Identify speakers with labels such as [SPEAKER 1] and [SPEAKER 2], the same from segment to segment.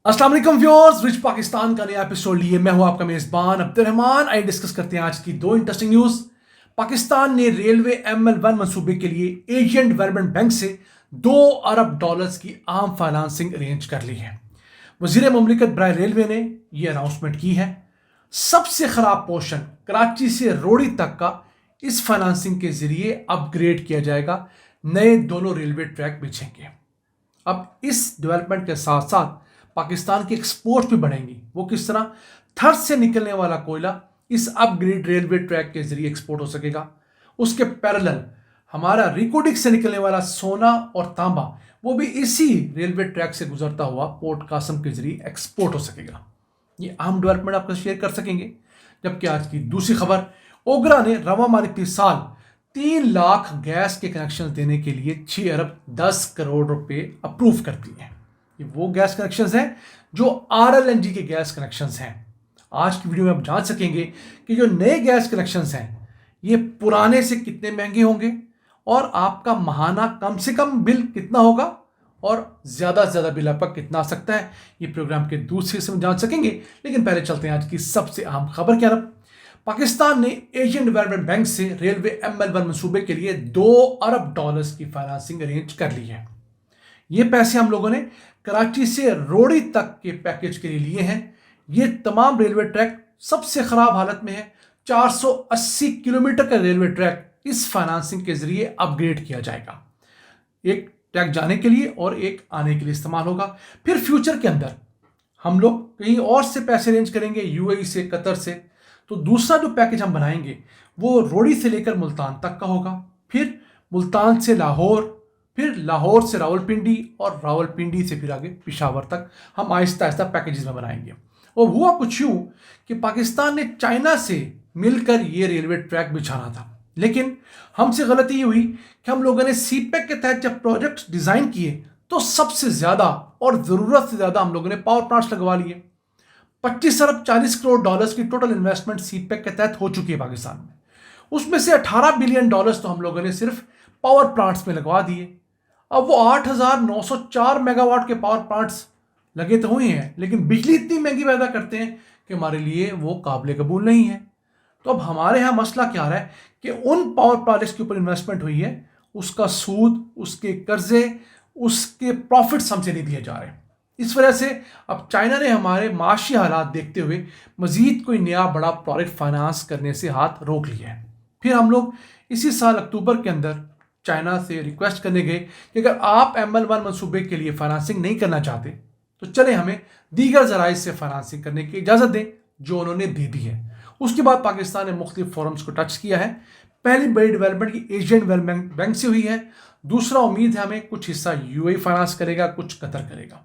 [SPEAKER 1] अस्सलाम वालेकुम viewers, rich Pakistan का नया एपिसोड लिए मैं हूं आपका मेजबान अब्दुर्रहमान। आइए डिस्कस करते हैं आज की दो इंटरेस्टिंग न्यूज। पाकिस्तान ने रेलवे ML1 मंसूबे के लिए एशियन डेवलपमेंट बैंक से $2 अरब की आम फाइनेंसिंग अरेंज कर ली है। वजीर मुमलिकत बराए रेलवे ने यह अनाउंसमेंट की है। सबसे खराब पोर्शन कराची से रोड़ी तक का इस फाइनेंसिंग के जरिए अपग्रेड किया जाएगा। नए दोनों रेलवे ट्रैक बिछेंगे। अब इस डेवलपमेंट के साथ साथ पाकिस्तान की एक्सपोर्ट भी बढ़ेंगी। वो किस तरह? थर्स से निकलने वाला कोयला इस अपग्रेड रेलवे ट्रैक के जरिए एक्सपोर्ट हो सकेगा। उसके पैरेलल हमारा रिकोडिक से निकलने वाला सोना और तांबा वो भी इसी रेलवे ट्रैक से गुजरता हुआ पोर्ट कासम के जरिए एक्सपोर्ट हो सकेगा। ये अहम डेवलपमेंट आपको शेयर कर सकेंगे। जबकि आज की दूसरी खबर, ओगरा ने रवा माली साल 3 लाख गैस के कनेक्शन देने के लिए 6 अरब 10 करोड़ रुपए अप्रूव कर दिए हैं। ये वो गैस कनेक्शंस हैं जो RLNG के गैस कनेक्शंस हैं। आज की वीडियो में आप जान सकेंगे कि जो नए गैस कनेक्शंस हैं ये पुराने से कितने महंगे होंगे और आपका माहाना कम से कम बिल कितना होगा और ज़्यादा से ज़्यादा बिल आपका कितना आ सकता है। ये प्रोग्राम के दूसरे हिस्से में जान सकेंगे। लेकिन पहले चलते हैं आज की सबसे अहम खबर की तरफ। पाकिस्तान ने एशियन डेवलपमेंट बैंक से रेलवे ML1 मंसूबे के लिए $2 अरब की फाइनेंसिंग अरेंज कर ली है। ये पैसे हम लोगों ने कराची से रोड़ी तक के पैकेज के लिए लिए हैं। ये तमाम रेलवे ट्रैक सबसे खराब हालत में है। 480 किलोमीटर का रेलवे ट्रैक इस फाइनेंसिंग के जरिए अपग्रेड किया जाएगा। एक ट्रैक जाने के लिए और एक आने के लिए इस्तेमाल होगा। फिर फ्यूचर के अंदर हम लोग कहीं और से पैसे अरेंज करेंगे, UAE से, कतर से। तो दूसरा जो पैकेज हम बनाएंगे वो रोड़ी से लेकर मुल्तान तक का होगा। फिर मुल्तान से लाहौर, फिर लाहौर से रावलपिंडी और रावलपिंडी से फिर आगे पेशावर तक हम आहिस्ता आहिस्ता पैकेजेस में बनाएंगे। और हुआ कुछ यूँ कि पाकिस्तान ने चाइना से मिलकर ये रेलवे ट्रैक बिछाना था। लेकिन हमसे गलती ये हुई कि हम लोगों ने CPEC के तहत जब प्रोजेक्ट डिज़ाइन किए तो सबसे ज़्यादा और ज़रूरत से ज़्यादा हम लोगों ने पावर प्लांट्स लगवा लिए। 25 अरब 40 करोड़ डॉलर्स की टोटल इन्वेस्टमेंट CPEC के तहत हो चुकी है पाकिस्तान में। उसमें से 18 बिलियन डॉलर्स तो हम लोगों ने सिर्फ पावर प्लांट्स में लगवा दिए। अब वो 8,904 मेगावाट के पावर प्लांट्स लगे तो हुए हैं, लेकिन बिजली इतनी महंगी पैदा करते हैं कि हमारे लिए वो काबिल कबूल नहीं है। तो अब हमारे यहाँ मसला क्या आ रहा है कि उन पावर प्रोजेक्ट्स के ऊपर इन्वेस्टमेंट हुई है उसका सूद, उसके कर्जे, उसके प्रॉफिट्स हमसे नहीं दिए जा रहे। इस वजह से अब चाइना ने हमारे माशी हालात देखते हुए मजीद कोई नया बड़ा प्रोजेक्ट फाइनेंस करने से हाथ रोक लिया है। फिर हम लोग इसी साल अक्टूबर के अंदर चाइना से रिक्वेस्ट करने गए कि अगर आप ML1 मंसूबे के लिए फाइनेंसिंग नहीं करना चाहते तो चले हमें दीगर ज़राए से फाइनेंसिंग करने की इजाज़त दें, जो उन्होंने दे दी है। उसके बाद पाकिस्तान ने मुख्तलिफ फोरम्स को टच किया है। पहली बड़ी डेवलपमेंट की एशियन डेवलपमेंट बैंक से हुई है। दूसरा, उम्मीद है हमें कुछ हिस्सा UAE फाइनेंस करेगा, कुछ कतर करेगा।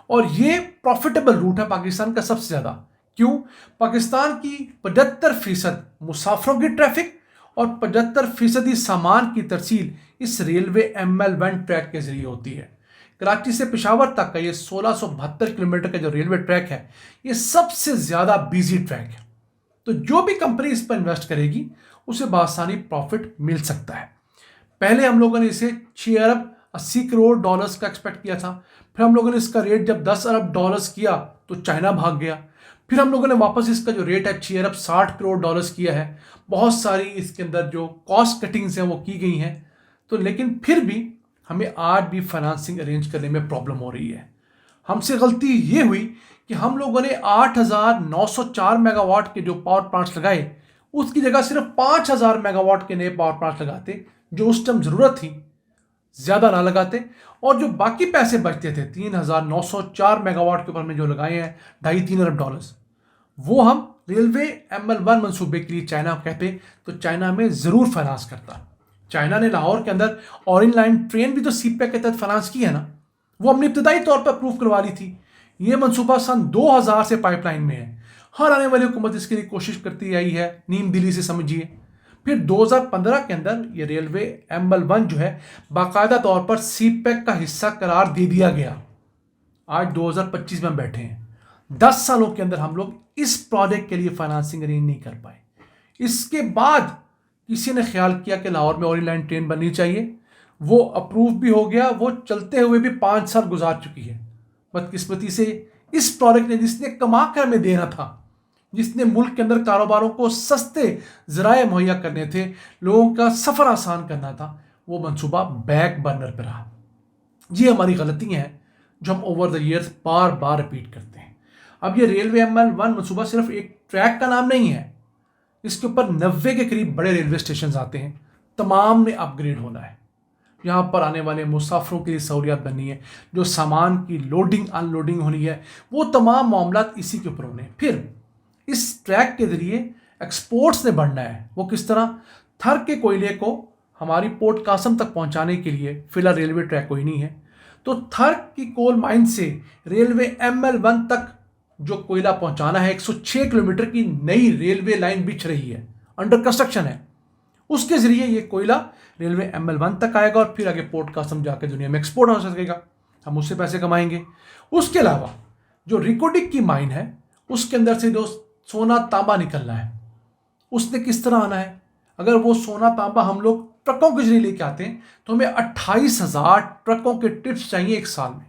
[SPEAKER 1] और ये प्रॉफिटेबल रूट है पाकिस्तान का सबसे ज़्यादा। क्यों? पाकिस्तान की 75% मुसाफरों की ट्रैफिक और 75% सामान की तरसील इस रेलवे ML1 ट्रैक के जरिए होती है। कराची से पेशावर तक का ये 1672 किलोमीटर का जो रेलवे ट्रैक है ये सबसे ज़्यादा बिजी ट्रैक है। तो जो भी कंपनी इस पर इन्वेस्ट करेगी उसे बआसानी प्रॉफिट मिल सकता है। पहले हम लोगों ने इसे 6 अरब 80 करोड़ डॉलर्स का एक्सपेक्ट किया था। फिर हम लोगों ने इसका रेट जब 10 अरब डॉलर्स किया तो चाइना भाग गया। फिर हम लोगों ने वापस इसका जो रेट है 6 अरब 60 करोड़ डॉलर्स किया है। बहुत सारी इसके अंदर जो कॉस्ट कटिंग्स हैं वो की गई हैं। तो लेकिन फिर भी हमें आज भी फाइनेंसिंग अरेंज करने में प्रॉब्लम हो रही है। हमसे गलती ये हुई कि हम लोगों ने 8,904 मेगावाट के जो पावर प्लांट्स लगाए उसकी जगह सिर्फ 5,000 मेगावाट के नए पावर प्लांट्स लगाते, जो उस टाइम ज़रूरत थी, ज़्यादा ना लगाते। और जो बाकी पैसे बचते थे 3,904 मेगावाट के ऊपर में जो लगाए हैं 2.5-3 अरब डॉलर्स, वो हम रेलवे ML1 मंसूबे के लिए चाइना कहते तो चाइना में ज़रूर फाइनेंस करता। चाइना ने लाहौर के अंदर ऑरेंज लाइन ट्रेन भी तो CPEC के तहत फाइनेंस की है ना, वो हमने इब्तदाई तौर पर अप्रूव करवा ली थी। ये मंसूबा सन 2000 से पाइपलाइन में है। हर आने वाली हुकूमत इसके लिए कोशिश करती आई है, नीम दिली से समझिए। फिर 2015 के अंदर ये रेलवे ML1 जो है बाकायदा तौर पर CPEC का हिस्सा करार दे दिया गया। आज 2025 में हम बैठे हैं। 10 सालों के अंदर हम लोग इस प्रोजेक्ट के लिए फाइनेंसिंग अरेंज नहीं कर पाए। इसके बाद किसी ने ख्याल किया कि लाहौर में ऑरेंज लाइन ट्रेन बननी चाहिए। वो अप्रूव भी हो गया, वो चलते हुए भी 5 साल गुजार चुकी है। बदकिस्मती से इस प्रोडक्ट ने जिसने कमा कर हमें देना था, जिसने मुल्क के अंदर कारोबारों को सस्ते ज़राए मुहैया करने थे, लोगों का सफ़र आसान करना था, वो मंसूबा बैक बर्नर पर रहा। ये हमारी गलतियां हैं जो हम over the years bar bar repeat करते हैं। अब ये रेलवे ML1 मंसूबा सिर्फ एक ट्रैक का नाम नहीं है, इसके ऊपर 90 के करीब बड़े रेलवे स्टेशन आते हैं, तमाम ने अपग्रेड होना है। यहाँ पर आने वाले मुसाफिरों के लिए सहूलियत बननी है, जो सामान की लोडिंग अनलोडिंग होनी है, वो तमाम मामलात इसी के ऊपर होने हैं। फिर इस ट्रैक के ज़रिए एक्सपोर्ट्स ने बढ़ना है। वो किस तरह? थर के कोयले को हमारी पोर्ट कासम तक पहुंचाने के लिए फिलहाल रेलवे ट्रैक कोई नहीं है, तो थर की कोल माइन से रेलवे ML1 तक जो कोयला पहुंचाना है, 106 किलोमीटर की नई रेलवे लाइन बिछ रही है, अंडर कंस्ट्रक्शन है। उसके ज़रिए ये कोयला रेलवे ML1 तक आएगा और फिर आगे पोर्ट कासम जाकर दुनिया में एक्सपोर्ट हो सकेगा, हम उससे पैसे कमाएंगे। उसके अलावा जो रिकोडिक की माइन है, उसके अंदर से जो सोना तांबा निकलना है, उसने किस तरह आना है? अगर वो सोना तांबा हम लोग ट्रकों के जरिए लेके आते हैं तो हमें 28,000 ट्रकों के ट्रिप्स चाहिए एक साल में।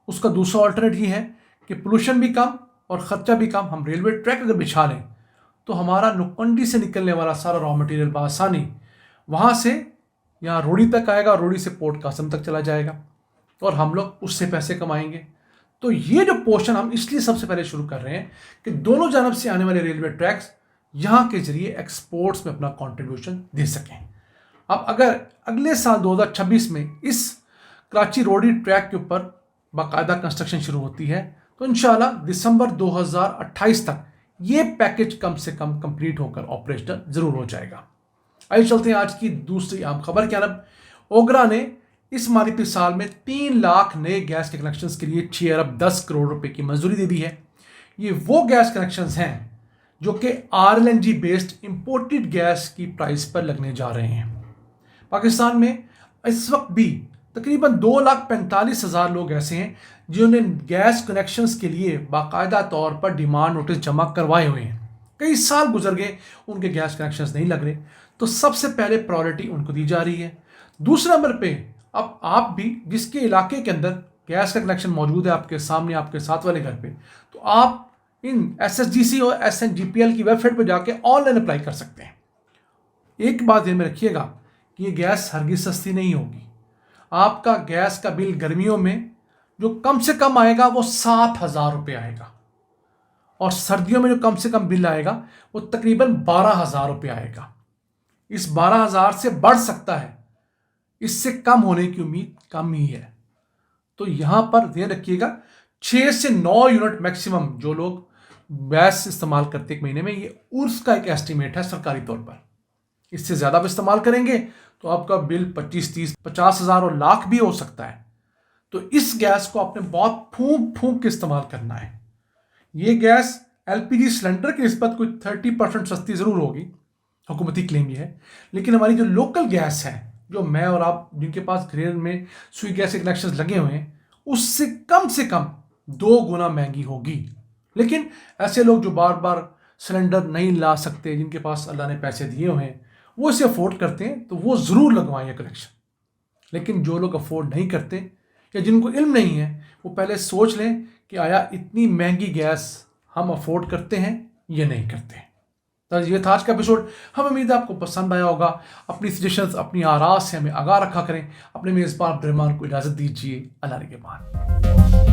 [SPEAKER 1] उसका दूसरा ऑल्टरनेट ये है कि पोल्यूशन भी कम और ख़र्चा भी कम। हम रेलवे ट्रैक अगर बिछा लें तो हमारा नुकंडी से निकलने वाला सारा रॉ मटेरियल बआसानी वहाँ से यहाँ रोड़ी तक आएगा, रोड़ी से पोर्ट कासम तक चला जाएगा और हम लोग उससे पैसे कमाएंगे। तो ये जो पोर्शन हम इसलिए सबसे पहले शुरू कर रहे हैं कि दोनों जानब से आने वाले रेलवे ट्रैक्स यहाँ के जरिए एक्सपोर्ट्स में अपना कंट्रीब्यूशन दे सकें। अब अगर अगले साल 2026 में इस कराची रोडी ट्रैक के ऊपर बाकायदा कंस्ट्रक्शन शुरू होती है तो इंशाल्लाह दिसंबर 2028 तक ये पैकेज कम से कम कंप्लीट होकर ऑपरेशनल ज़रूर हो जाएगा। आइए चलते हैं आज की दूसरी अहम खबर की तरफ। ओगरा ने इस माली साल में 3 लाख नए गैस के कनेक्शंस के लिए 6 अरब 10 करोड़ रुपए की मंजूरी दे दी है। ये वो गैस कनेक्शंस हैं जो कि RLNG बेस्ड इंपोर्टेड गैस की प्राइस पर लगने जा रहे हैं। पाकिस्तान में इस वक्त भी तकरीबन 2,45,000 लोग ऐसे हैं जिन्होंने गैस कनेक्शंस के लिए बाकायदा तौर पर डिमांड नोटिस जमा करवाए हुए हैं। कई साल गुजर गए, उनके गैस कनेक्शंस नहीं लग रहे, तो सबसे पहले प्रायोरिटी उनको दी जा रही है। दूसरे नंबर पे अब आप भी जिसके इलाके के अंदर गैस का कनेक्शन मौजूद है, आपके सामने आपके साथ वाले घर पे, तो आप इन SSGC और SNGPL की वेबसाइट पर जाके ऑनलाइन अप्लाई कर सकते हैं। एक बात ध्यान में रखिएगा कि ये गैस हरगिज सस्ती नहीं होगी। आपका गैस का बिल गर्मियों में जो कम से कम आएगा वो 7,000 रुपये आएगा और सर्दियों में जो कम से कम बिल आएगा वो तकरीबन 12,000 रुपये आएगा। इस 12,000 से बढ़ सकता है, इससे कम होने की उम्मीद कम ही है। तो यहां पर ध्यान रखिएगा 6 से 9 यूनिट मैक्सिमम जो लोग गैस इस्तेमाल करते एक महीने में, ये उर्स का एक एस्टिमेट है सरकारी तौर पर। इससे ज़्यादा आप इस्तेमाल करेंगे तो आपका बिल 25, 30, 50,000 और लाख भी हो सकता है। तो इस गैस को आपने बहुत फूंक फूंक के इस्तेमाल करना है। ये गैस LPG सिलेंडर की निस्बत कोई 30% सस्ती ज़रूर होगी, हुकूमती क्लेम ये है, लेकिन हमारी जो लोकल गैस है, जो मैं और आप जिनके पास घर में सुई गैस के कनेक्शन लगे हुए हैं, उससे कम 2 गुना महंगी होगी। लेकिन ऐसे लोग जो बार बार सिलेंडर नहीं ला सकते, जिनके पास अल्लाह ने पैसे दिए हुए हैं, वो इसे अफोर्ड करते हैं तो वो ज़रूर लगवाएं ये कनेक्शन। लेकिन जो लोग अफोर्ड नहीं करते या जिनको इल्म नहीं है, वो पहले सोच लें कि आया इतनी महंगी गैस हम अफोर्ड करते हैं या नहीं करते हैं। तो ये था आज का एपिसोड। हम उम्मीद है आपको पसंद आया होगा। अपनी सजेशंस, अपनी आराज़ से हमें आगाह रखा करें। अपने मेज़बान अब्दुर्रहमान को इजाज़त दीजिए। अल्लाह के बाद।